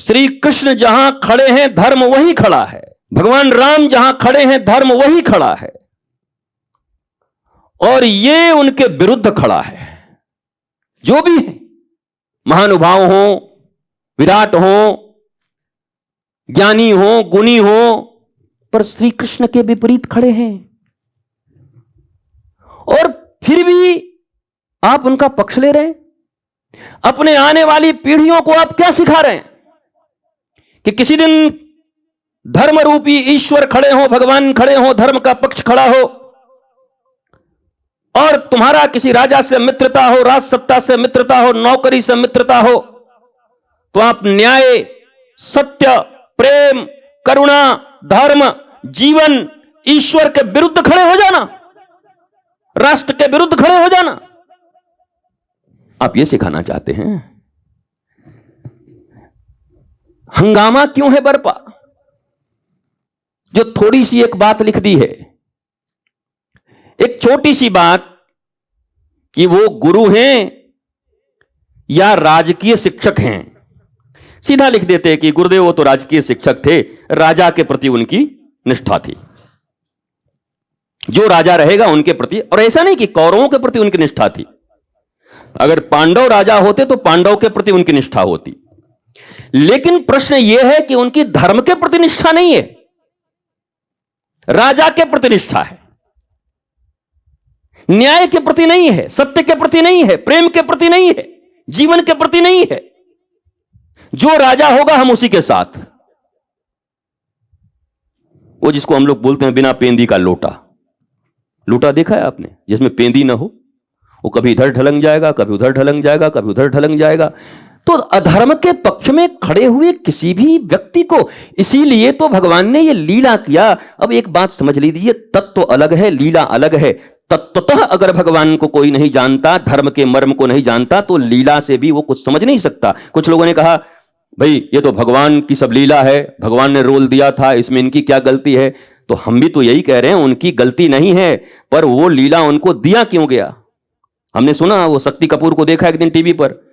श्री कृष्ण जहां खड़े हैं धर्म वही खड़ा है, भगवान राम जहां खड़े हैं धर्म वही खड़ा है, और ये उनके विरुद्ध खड़ा है। जो भी है, महानुभाव हो, विराट हो, ज्ञानी हो, गुणी हो, पर श्री कृष्ण के विपरीत खड़े हैं। और फिर भी आप उनका पक्ष ले रहे हैं। अपने आने वाली पीढ़ियों को आप क्या सिखा रहे हैं कि किसी दिन धर्म रूपी ईश्वर खड़े हो, भगवान खड़े हो, धर्म का पक्ष खड़ा हो, और तुम्हारा किसी राजा से मित्रता हो, राज सत्ता से मित्रता हो, नौकरी से मित्रता हो, तो आप न्याय, सत्य, प्रेम, करुणा, धर्म, जीवन, ईश्वर के विरुद्ध खड़े हो जाना, राष्ट्र के विरुद्ध खड़े हो जाना। आप ये सिखाना चाहते हैं। हंगामा क्यों है बरपा? जो थोड़ी सी एक बात लिख दी है, एक छोटी सी बात, कि वो गुरु हैं या राजकीय शिक्षक हैं। सीधा लिख देते हैं कि गुरुदेव वो तो राजकीय शिक्षक थे, राजा के प्रति उनकी निष्ठा थी, जो राजा रहेगा उनके प्रति। और ऐसा नहीं कि कौरवों के प्रति उनकी निष्ठा थी, अगर पांडव राजा होते तो पांडव के प्रति उनकी निष्ठा होती। लेकिन प्रश्न यह है कि उनकी धर्म के प्रति निष्ठा नहीं है, राजा के प्रति निष्ठा है, न्याय के प्रति नहीं है, सत्य के प्रति नहीं है, प्रेम के प्रति नहीं है, जीवन के प्रति नहीं है। जो राजा होगा हम उसी के साथ। वो जिसको हम लोग बोलते हैं बिना पेंदी का लोटा, लोटा देखा है आपने, जिसमें पेंदी ना हो, वो कभी इधर ढलंग जाएगा, कभी उधर ढलंग जाएगा, कभी उधर ढलंग जाएगा। तो अधर्म के पक्ष में खड़े हुए किसी भी व्यक्ति को, इसीलिए तो भगवान ने ये लीला किया। अब एक बात समझ लीजिए, तत्व अलग है, लीला अलग है। तत्वतः अगर भगवान को कोई नहीं जानता, धर्म के मर्म को नहीं जानता, तो लीला से भी वो कुछ समझ नहीं सकता। कुछ लोगों ने कहा भाई ये तो भगवान की सब लीला है, भगवान ने रोल दिया था, इसमें इनकी क्या गलती है? तो हम भी तो यही कह रहे हैं, उनकी गलती नहीं है, पर वो लीला उनको दिया क्यों गया? हमने सुना, वो शक्ति कपूर को देखा एक दिन टीवी पर।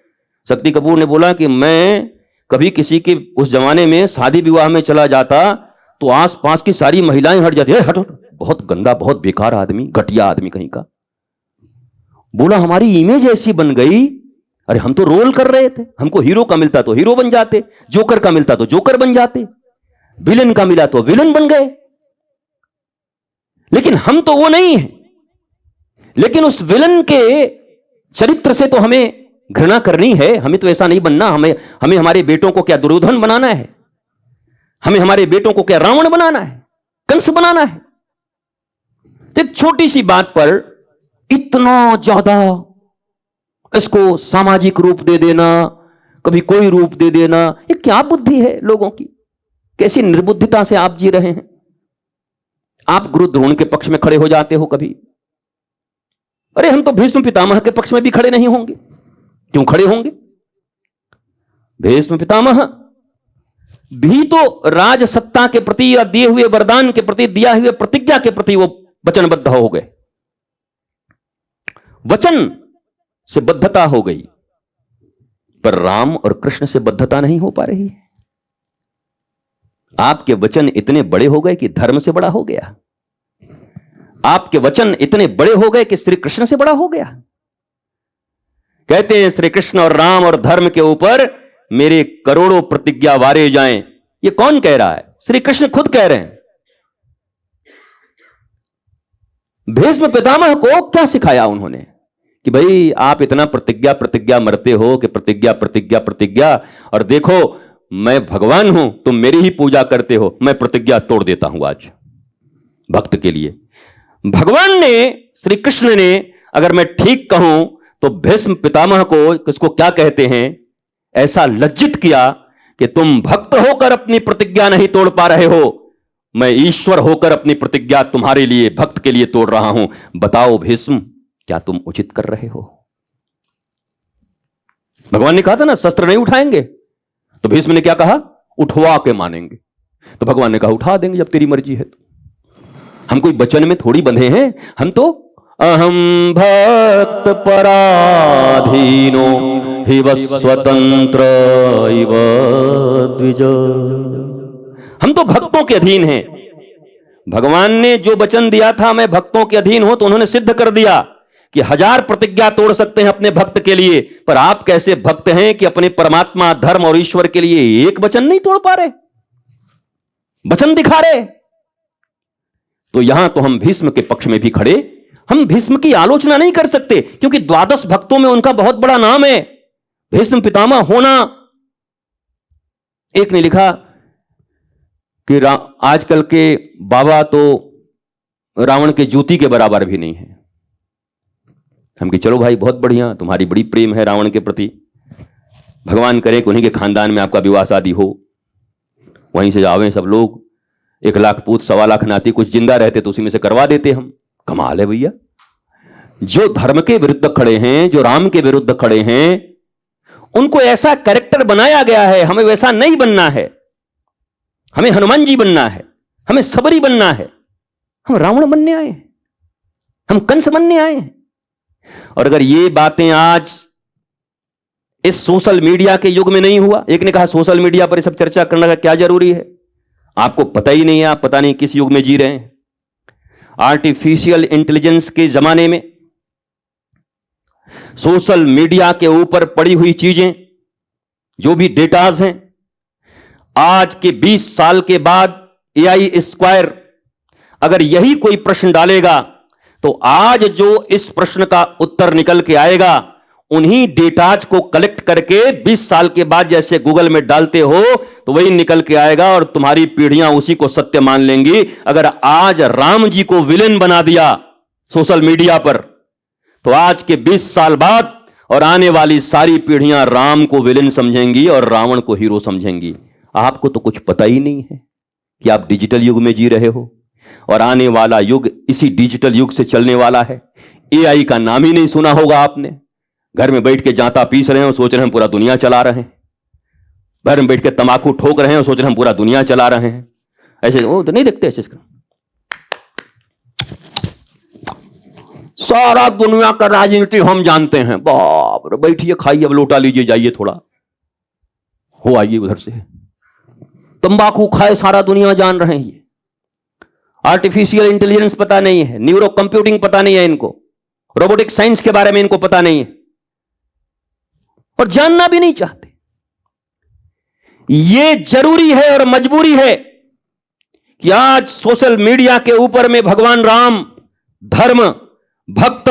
शक्ति कपूर ने बोला कि मैं कभी किसी के उस जमाने में शादी विवाह में चला जाता तो आसपास की सारी महिलाएं हट जाती, हट हट, बहुत गंदा, बहुत बेकार आदमी, घटिया आदमी कहीं का। बोला हमारी इमेज ऐसी बन गई, अरे हम तो रोल कर रहे थे, हमको हीरो का मिलता तो हीरो बन जाते, जोकर का मिलता तो जोकर बन जाते, विलन का मिला तो विलन बन गए। लेकिन हम तो वो नहीं है। लेकिन उस विलन के चरित्र से तो हमें घृणा करनी है, हमें तो ऐसा नहीं बनना। हमें हमारे बेटों को क्या दुर्योधन बनाना है? हमें हमारे बेटों को क्या रावण बनाना है, कंस बनाना है? तो एक छोटी सी बात पर इतना ज्यादा इसको सामाजिक रूप दे देना, कभी कोई रूप दे देना, ये क्या बुद्धि है लोगों की? कैसी निर्बुद्धिता से आप जी रहे हैं। आप गुरु द्रोण के पक्ष में खड़े हो जाते हो कभी। अरे हम तो भीष्म पितामह के पक्ष में भी खड़े नहीं होंगे। क्यों खड़े होंगे? भीष्म पितामह भी तो राज सत्ता के प्रति या दिए हुए वरदान के प्रति, दिया हुए प्रतिज्ञा के प्रति वो वचनबद्ध हो गए। वचन से बद्धता हो गई, पर राम और कृष्ण से बद्धता नहीं हो पा रही है। आपके वचन इतने बड़े हो गए कि धर्म से बड़ा हो गया। आपके वचन इतने बड़े हो गए कि श्री कृष्ण से बड़ा हो गया। कहते हैं श्री कृष्ण और राम और धर्म के ऊपर मेरे करोड़ों प्रतिज्ञा वारे जाएं। ये कौन कह रहा है? श्री कृष्ण खुद कह रहे हैं। भीष्म पितामह को क्या सिखाया उन्होंने कि भाई आप इतना प्रतिज्ञा प्रतिज्ञा मरते हो कि प्रतिज्ञा प्रतिज्ञा प्रतिज्ञा, और देखो मैं भगवान हूं, तुम मेरी ही पूजा करते हो, मैं प्रतिज्ञा तोड़ देता हूं आज भक्त के लिए। भगवान ने, श्री कृष्ण ने, अगर मैं ठीक कहूं तो भीष्म पितामह को किसको क्या कहते हैं, ऐसा लज्जित किया कि तुम भक्त होकर अपनी प्रतिज्ञा नहीं तोड़ पा रहे हो, मैं ईश्वर होकर अपनी प्रतिज्ञा तुम्हारे लिए, भक्त के लिए तोड़ रहा हूं। बताओ भीष्म, क्या तुम उचित कर रहे हो? भगवान ने कहा था ना शस्त्र नहीं उठाएंगे, तो भीष्म ने क्या कहा? उठवा के मानेंगे। तो भगवान ने कहा उठा देंगे जब तेरी मर्जी है। तो हम कोई वचन में थोड़ी बंधे हैं, हम तो अहम भक्त पराधीनो हिव स्वतंत्र इव द्विज। हम तो भक्तों के अधीन हैं। भगवान ने जो वचन दिया था मैं भक्तों के अधीन हूं, तो उन्होंने सिद्ध कर दिया कि 1000 प्रतिज्ञा तोड़ सकते हैं अपने भक्त के लिए, पर आप कैसे भक्त हैं कि अपने परमात्मा, धर्म और ईश्वर के लिए एक वचन नहीं तोड़ पा रहे, वचन दिखा रहे। तो यहां तो हम भीष्म के पक्ष में भी खड़े, हम भीष्म की आलोचना नहीं कर सकते, क्योंकि 12 भक्तों में उनका बहुत बड़ा नाम है, भीष्म पितामह होना। एक ने लिखा कि आजकल के बाबा तो रावण के जूती के बराबर भी नहीं है। हम कि चलो भाई बहुत बढ़िया, तुम्हारी बड़ी प्रेम है रावण के प्रति, भगवान करे कि उन्हीं के खानदान में आपका विवाह शादी हो, वहीं से जावे सब लोग, 1 लाख पूत 1.25 लाख नाती, कुछ जिंदा रहते तो उसी में से करवा देते हम। कमाल है भैया। जो धर्म के विरुद्ध खड़े हैं, जो राम के विरुद्ध खड़े हैं, उनको ऐसा कैरेक्टर बनाया गया है। हमें वैसा नहीं बनना है, हमें हनुमान जी बनना है, हमें सबरी बनना है। हम रावण बनने आए हैं, हम कंस बनने आए हैं। और अगर ये बातें आज इस सोशल मीडिया के युग में नहीं हुआ, एक ने कहा सोशल मीडिया पर ये सब चर्चा करने का क्या जरूरी है, आपको पता ही नहीं है, आप पता नहीं किस युग में जी रहे हैं। आर्टिफिशियल इंटेलिजेंस के जमाने में सोशल मीडिया के ऊपर पड़ी हुई चीजें, जो भी डेटाज हैं, आज के 20 साल के बाद AI स्क्वायर अगर यही कोई प्रश्न डालेगा तो आज जो इस प्रश्न का उत्तर निकल के आएगा, उन्हीं डेटाज को कलेक्ट करके 20 साल के बाद जैसे गूगल में डालते हो तो वही निकल के आएगा और तुम्हारी पीढ़ियां उसी को सत्य मान लेंगी। अगर आज राम जी को विलेन बना दिया सोशल मीडिया पर, तो आज के 20 साल बाद और आने वाली सारी पीढ़ियां राम को विलेन समझेंगी और रावण को हीरो समझेंगी। आपको तो कुछ पता ही नहीं है कि आप डिजिटल युग में जी रहे हो और आने वाला युग इसी डिजिटल युग से चलने वाला है। AI का नाम ही नहीं सुना होगा आपने। घर में बैठ के जाता पीस रहे हैं और सोच रहे हैं पूरा दुनिया चला रहे हैं, घर में बैठ के तंबाकू ठोक रहे हैं और सोच रहे हैं पूरा दुनिया चला रहे हैं। ऐसे वो तो नहीं देखते, ऐसे सारा दुनिया का राजनीति हम जानते हैं। बाप रे, बैठिए खाइए, अब लोटा लीजिए, जाइए थोड़ा हो आइए उधर से, तंबाकू खाए सारा दुनिया जान रहे हैं। ये आर्टिफिशियल इंटेलिजेंस पता नहीं है, न्यूरो कंप्यूटिंग पता नहीं है इनको, रोबोटिक साइंस के बारे में इनको पता नहीं है और जानना भी नहीं चाहते। ये जरूरी है और मजबूरी है कि आज सोशल मीडिया के ऊपर में भगवान राम, धर्म, भक्त,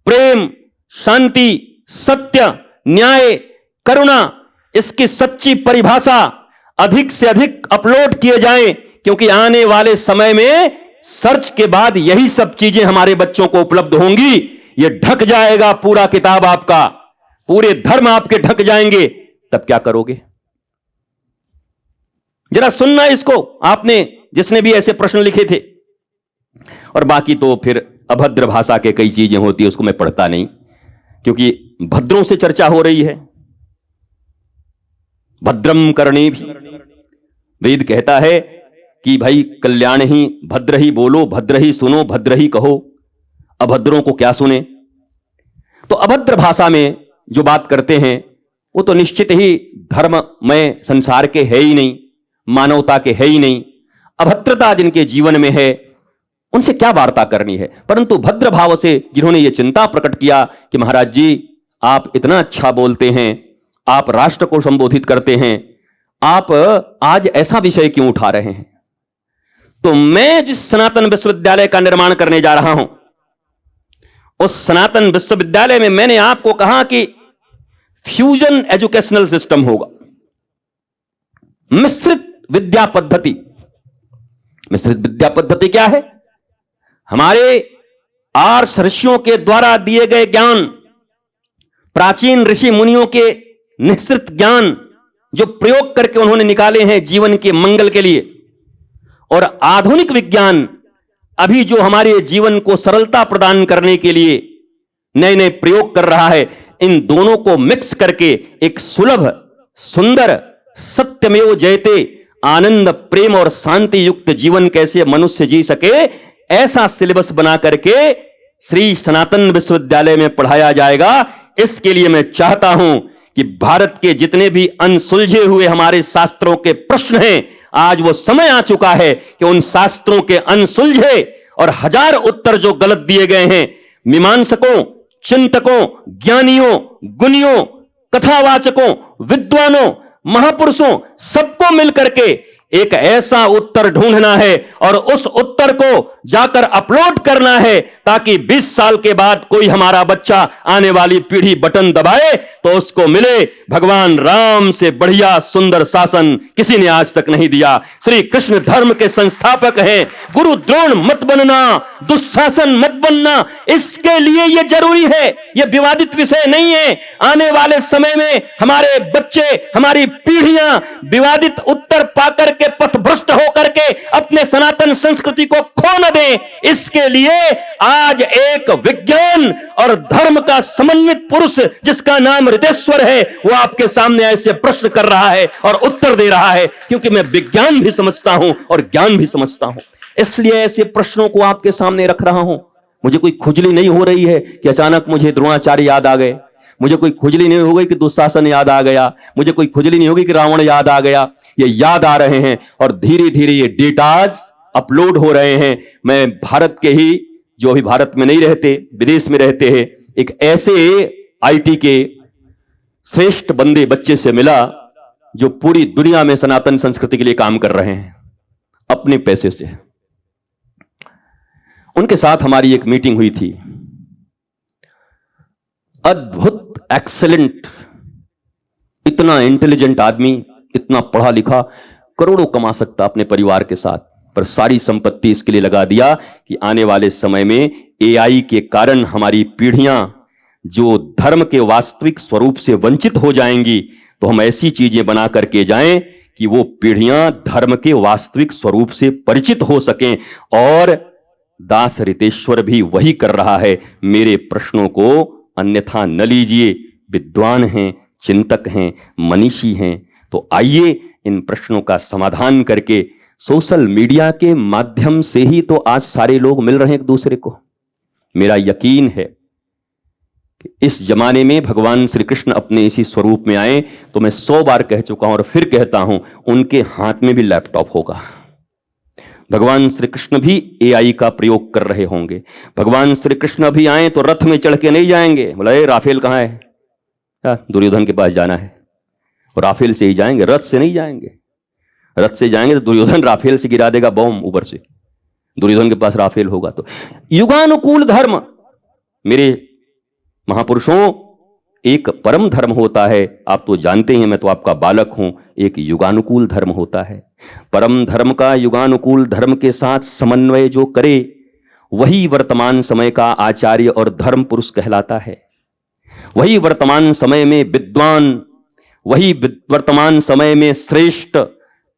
प्रेम, शांति, सत्य, न्याय, करुणा, इसकी सच्ची परिभाषा अधिक से अधिक अपलोड किए जाएं, क्योंकि आने वाले समय में सर्च के बाद यही सब चीजें हमारे बच्चों को उपलब्ध होंगी। ये ढक जाएगा पूरा किताब आपका, पूरे धर्म आपके ढक जाएंगे, तब क्या करोगे? जरा सुनना इसको, आपने जिसने भी ऐसे प्रश्न लिखे थे। और बाकी तो फिर अभद्र भाषा के कई चीजें होती है, उसको मैं पढ़ता नहीं, क्योंकि भद्रों से चर्चा हो रही है। भद्रम करणे भी, वेद कहता है कि भाई कल्याण ही, भद्र ही बोलो, भद्र ही सुनो, भद्र ही कहो, अभद्रों को क्या सुने। तो अभद्र भाषा में जो बात करते हैं वो तो निश्चित ही धर्ममय संसार के है ही नहीं, मानवता के है ही नहीं। अभद्रता जिनके जीवन में है उनसे क्या वार्ता करनी है। परंतु भद्र भाव से जिन्होंने ये चिंता प्रकट किया कि महाराज जी आप इतना अच्छा बोलते हैं, आप राष्ट्र को संबोधित करते हैं, आप आज ऐसा विषय क्यों उठा रहे हैं? तो मैं जिस सनातन विश्वविद्यालय का निर्माण करने जा रहा हूं, उस सनातन विश्वविद्यालय में मैंने आपको कहा कि फ्यूजन एजुकेशनल सिस्टम होगा, मिश्रित विद्या पद्धति। मिश्रित विद्या पद्धति क्या है? हमारे आर्ष ऋषियों के द्वारा दिए गए ज्ञान, प्राचीन ऋषि मुनियों के निश्चित ज्ञान जो प्रयोग करके उन्होंने निकाले हैं जीवन के मंगल के लिए, और आधुनिक विज्ञान अभी जो हमारे जीवन को सरलता प्रदान करने के लिए नए नए प्रयोग कर रहा है, इन दोनों को मिक्स करके एक सुलभ, सुंदर, सत्यमेव जयते, आनंद, प्रेम और शांति युक्त जीवन कैसे मनुष्य जी सके, ऐसा सिलेबस बना करके श्री सनातन विश्वविद्यालय में पढ़ाया जाएगा। इसके लिए मैं चाहता हूं कि भारत के जितने भी अनसुलझे हुए हमारे शास्त्रों के प्रश्न हैं, आज वो समय आ चुका है कि उन शास्त्रों के अनसुलझे और हजार उत्तर जो गलत दिए गए हैं, मीमांसकों, चिंतकों, ज्ञानियों, गुणियों, कथावाचकों, विद्वानों, महापुरुषों सबको मिलकर के एक ऐसा उत्तर ढूंढना है और उस उत्तर को जाकर अपलोड करना है, ताकि 20 साल के बाद कोई हमारा बच्चा, आने वाली पीढ़ी बटन दबाए तो उसको मिले भगवान राम से बढ़िया सुंदर शासन किसी ने आज तक नहीं दिया। श्री कृष्ण धर्म के संस्थापक हैं। गुरु द्रोण मत बनना, दुशासन मत बनना, इसके लिए यह जरूरी है। यह विवादित विषय नहीं है। आने वाले समय में हमारे बच्चे, हमारी पीढ़ियां विवादित उत्तर पाकर के पथभ्रष्ट होकर के अपने सनातन संस्कृति को खो न दें, इसके लिए आज एक विज्ञान और धर्म का समन्वित पुरुष जिसका नाम रितेश्वर है, वो आपके सामने ऐसे प्रश्न कर रहा है और उत्तर दे रहा है, क्योंकि मैं विज्ञान भी समझता हूं और ज्ञान भी समझता हूं, इसलिए ऐसे प्रश्नों को आपके सामने रख रहा हूं। मुझे कोई खुजली नहीं हो रही है कि अचानक मुझे द्रोणाचार्य याद आ गए, मुझे कोई खुजली नहीं हो गई कि दुशासन याद आ गया, मुझे कोई खुजली नहीं होगी कि रावण याद आ गया। ये याद आ रहे हैं और धीरे धीरे ये डेटाज अपलोड हो रहे हैं। मैं भारत के ही, जो अभी भारत में नहीं रहते, विदेश में रहते हैं, एक ऐसे आईटी के श्रेष्ठ बंदे बच्चे से मिला जो पूरी दुनिया में सनातन संस्कृति के लिए काम कर रहे हैं अपने पैसे से। उनके साथ हमारी एक मीटिंग हुई थी। अद्भुत, एक्सेलेंट, इतना इंटेलिजेंट आदमी, इतना पढ़ा लिखा, करोड़ों कमा सकता अपने परिवार के साथ, पर सारी संपत्ति इसके लिए लगा दिया कि आने वाले समय में एआई के कारण हमारी पीढ़ियां जो धर्म के वास्तविक स्वरूप से वंचित हो जाएंगी, तो हम ऐसी चीजें बना करके जाएं कि वो पीढ़ियां धर्म के वास्तविक स्वरूप से परिचित हो सकें। और दास रितेश्वर भी वही कर रहा है। मेरे प्रश्नों को अन्यथा न लीजिए, विद्वान हैं, चिंतक हैं, मनीषी हैं, तो आइए इन प्रश्नों का समाधान करके सोशल मीडिया के माध्यम से ही तो आज सारे लोग मिल रहे हैं एक दूसरे को। मेरा यकीन है कि इस जमाने में भगवान श्री कृष्ण अपने इसी स्वरूप में आए, तो मैं 100 बार कह चुका हूं और फिर कहता हूं, उनके हाथ में भी लैपटॉप होगा। भगवान श्री कृष्ण भी एआई का प्रयोग कर रहे होंगे। भगवान श्री कृष्ण भी आए तो रथ में चढ़ के नहीं जाएंगे, बोला राफेल कहां है, दुर्योधन के पास जाना है, और राफेल से ही जाएंगे, रथ से नहीं जाएंगे। रथ से जाएंगे तो दुर्योधन राफेल से गिरा देगा बॉम्ब ऊपर से, दुर्योधन के पास राफेल होगा। तो युगानुकूल धर्म, मेरे महापुरुषों, एक परम धर्म होता है, आप तो जानते हैं, मैं तो आपका बालक हूं। एक युगानुकूल धर्म होता है। परम धर्म का युगानुकूल धर्म के साथ समन्वय जो करे, वही वर्तमान समय का आचार्य और धर्म पुरुष कहलाता है। वही वर्तमान समय में विद्वान, वही वर्तमान समय में श्रेष्ठ,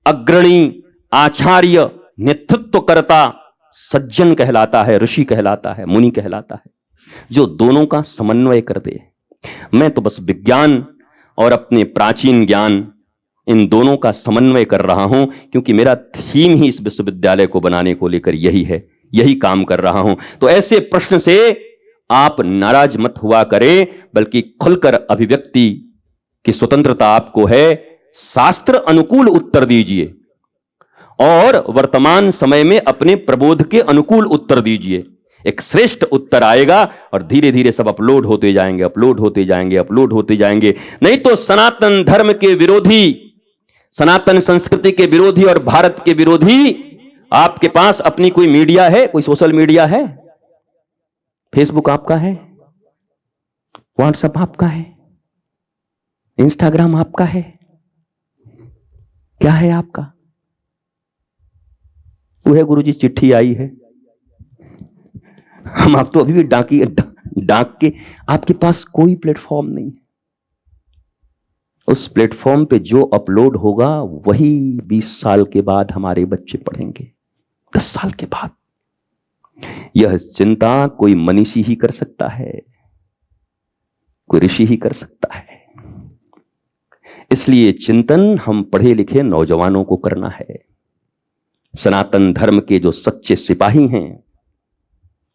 अग्रणी, आचार्य, नेतृत्वकर्ता, सज्जन कहलाता है, ऋषि कहलाता है, मुनि कहलाता है, जो दोनों का समन्वय कर दे। मैं तो बस विज्ञान और अपने प्राचीन ज्ञान, इन दोनों का समन्वय कर रहा हूं, क्योंकि मेरा थीम ही इस विश्वविद्यालय को बनाने को लेकर यही है, यही काम कर रहा हूं। तो ऐसे प्रश्न से आप नाराज मत हुआ करें, बल्कि खुलकर अभिव्यक्ति की स्वतंत्रता आपको है। शास्त्र अनुकूल उत्तर दीजिए और वर्तमान समय में अपने प्रबोध के अनुकूल उत्तर दीजिए। एक श्रेष्ठ उत्तर आएगा और धीरे धीरे सब अपलोड होते जाएंगे, अपलोड होते जाएंगे, अपलोड होते जाएंगे। नहीं तो सनातन धर्म के विरोधी, सनातन संस्कृति के विरोधी और भारत के विरोधी, आपके पास अपनी कोई मीडिया है, कोई सोशल मीडिया है? फेसबुक आपका है, व्हाट्सएप आपका है, इंस्टाग्राम आपका है, क्या है आपका? वो है गुरुजी, चिट्ठी आई है। हम आप तो अभी भी डाक के, आपके पास कोई प्लेटफॉर्म नहीं। उस प्लेटफॉर्म पे जो अपलोड होगा वही 20 साल के बाद हमारे बच्चे पढ़ेंगे, 10 साल के बाद। यह चिंता कोई मनीषी ही कर सकता है, कोई ऋषि ही कर सकता है। इसलिए चिंतन हम पढ़े लिखे नौजवानों को करना है। सनातन धर्म के जो सच्चे सिपाही हैं,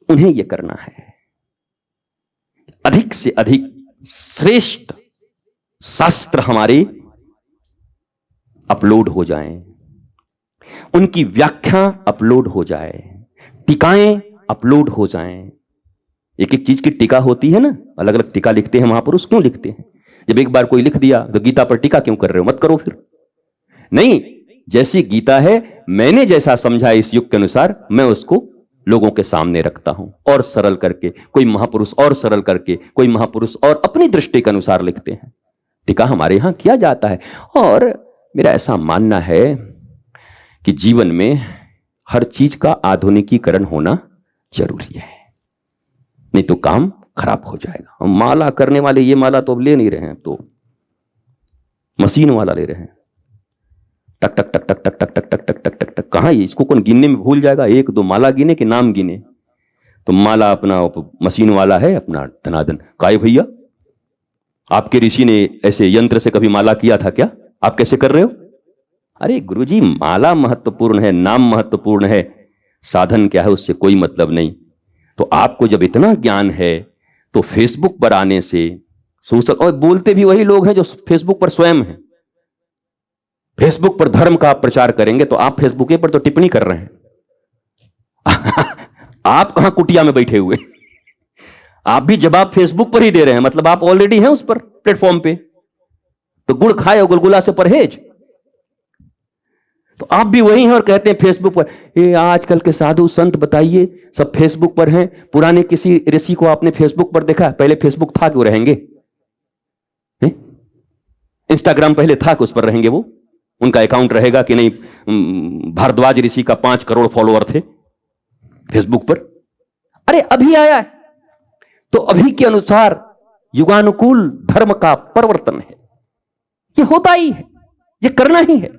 उन्हें यह करना है। अधिक से अधिक श्रेष्ठ शास्त्र हमारे अपलोड हो जाएं, उनकी व्याख्या अपलोड हो जाए, टीकाएं अपलोड हो जाएं। एक एक चीज की टीका होती है ना, अलग अलग टीका लिखते हैं महापुरुष। क्यों लिखते हैं? जब एक बार कोई लिख दिया तो गीता पर टीका क्यों कर रहे हो? मत करो फिर। नहीं, जैसी गीता है, मैंने जैसा समझा इस युग के अनुसार, मैं उसको लोगों के सामने रखता हूं और सरल करके, कोई महापुरुष और सरल करके, कोई महापुरुष और अपनी दृष्टि के अनुसार लिखते हैं। टीका हमारे यहां किया जाता है। और मेरा ऐसा मानना है कि जीवन में हर चीज का आधुनिकीकरण होना जरूरी है, नहीं तो काम खराब हो जाएगा। हम माला करने वाले ये माला तो अब ले नहीं रहे हैं, तो मशीन वाला ले रहे हैं। टक टक टक टक टक टक टक टक टक टक टक टक। कहां ये? इसको कौन गिनने में भूल जाएगा? एक दो माला गिने कि नाम गिने? तो माला अपना मशीन वाला है, अपना धनाधन। काय भैया, आपके ऋषि ने ऐसे यंत्र से कभी माला किया था क्या? आप कैसे कर रहे हो? अरे गुरुजी, माला महत्वपूर्ण है, नाम महत्वपूर्ण है, साधन क्या है उससे कोई मतलब नहीं। तो आपको जब इतना ज्ञान है तो फेसबुक पर आने से, सोशल, और बोलते भी वही लोग हैं जो फेसबुक पर स्वयं हैं। फेसबुक पर धर्म का आप प्रचार करेंगे तो आप फेसबुक पर तो टिप्पणी कर रहे हैं। आप कहां कुटिया में बैठे हुए? आप भी जवाब फेसबुक पर ही दे रहे हैं, मतलब आप ऑलरेडी हैं उस पर प्लेटफॉर्म पे। तो गुड़ खाए और गुलगुला से परहेज। तो आप भी वही हैं और कहते हैं फेसबुक पर। ये आजकल के साधु संत बताइए, सब फेसबुक पर हैं। पुराने किसी ऋषि को आपने फेसबुक पर देखा? पहले फेसबुक था, क्यों रहेंगे? इंस्टाग्राम पहले था कि उस पर रहेंगे? वो उनका अकाउंट रहेगा कि नहीं? भारद्वाज ऋषि का 5 करोड़ फॉलोअर थे फेसबुक पर। अरे अभी आया है, तो अभी के अनुसार युगानुकूल धर्म का परिवर्तन है। ये होता ही है, ये करना ही है।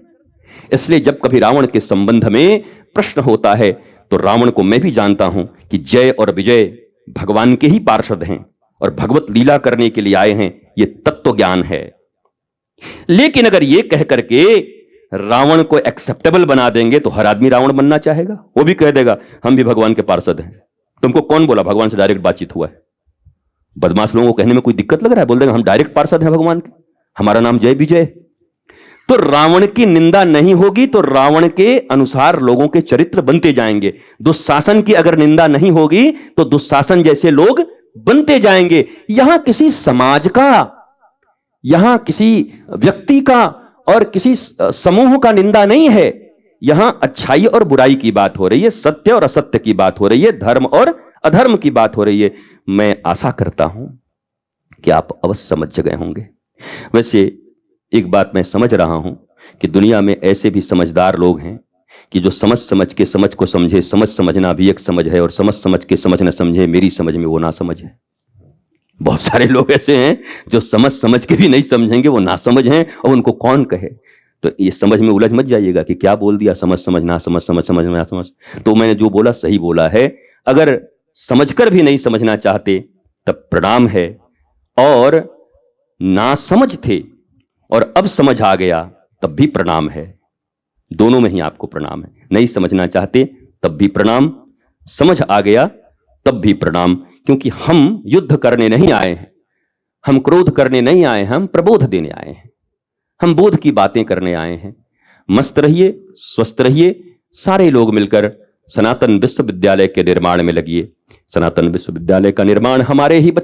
इसलिए जब कभी रावण के संबंध में प्रश्न होता है तो रावण को मैं भी जानता हूं कि जय और विजय भगवान के ही पार्षद हैं और भगवत लीला करने के लिए आए हैं, ये तत्व ज्ञान है। लेकिन अगर ये कह करके रावण को एक्सेप्टेबल बना देंगे तो हर आदमी रावण बनना चाहेगा। वो भी कह देगा हम भी भगवान के पार्षद हैं। तुमको कौन बोला भगवान से डायरेक्ट बातचीत हुआ है? बदमाश लोगों को कहने में कोई दिक्कत लग रहा है? बोल देंगे हम डायरेक्ट पार्षद हैं भगवान के, हमारा नाम जय विजय। तो रावण की निंदा नहीं होगी तो रावण के अनुसार लोगों के चरित्र बनते जाएंगे। दुशासन की अगर निंदा नहीं होगी तो दुशासन जैसे लोग बनते जाएंगे। यहां किसी समाज का, यहां किसी व्यक्ति का और किसी समूह का निंदा नहीं है। यहां अच्छाई और बुराई की बात हो रही है, सत्य और असत्य की बात हो रही है, धर्म और अधर्म की बात हो रही है। मैं आशा करता हूं कि आप अवश्य समझ गए होंगे। वैसे एक बात मैं समझ रहा हूं कि दुनिया में ऐसे भी समझदार लोग हैं कि जो समझ समझ के समझ को समझे। समझ समझना भी एक समझ है, और समझ समझ के समझ न समझे, मेरी समझ में वो ना समझ है। बहुत सारे लोग ऐसे हैं जो समझ समझ के भी नहीं समझेंगे, वो ना समझ हैं, और उनको कौन कहे। तो ये समझ में उलझ मत जाइएगा कि क्या बोल दिया, समझ समझ ना समझ, समझ समझ ना समझ। तो मैंने जो बोला सही बोला है। अगर समझकर भी नहीं समझना चाहते तब प्रणाम है, और ना समझ थे और अब समझ आ गया तब भी प्रणाम है। दोनों में ही आपको प्रणाम है। नहीं समझना चाहते तब भी प्रणाम, समझ आ गया तब भी प्रणाम। क्योंकि हम युद्ध करने नहीं आए हैं, हम क्रोध करने नहीं आए हैं, हम प्रबोध देने आए हैं, हम बोध की बातें करने आए हैं। मस्त रहिए, स्वस्थ रहिए, सारे लोग मिलकर सनातन विश्वविद्यालय के निर्माण में लगिए। सनातन विश्वविद्यालय का निर्माण हमारे ही बच्चों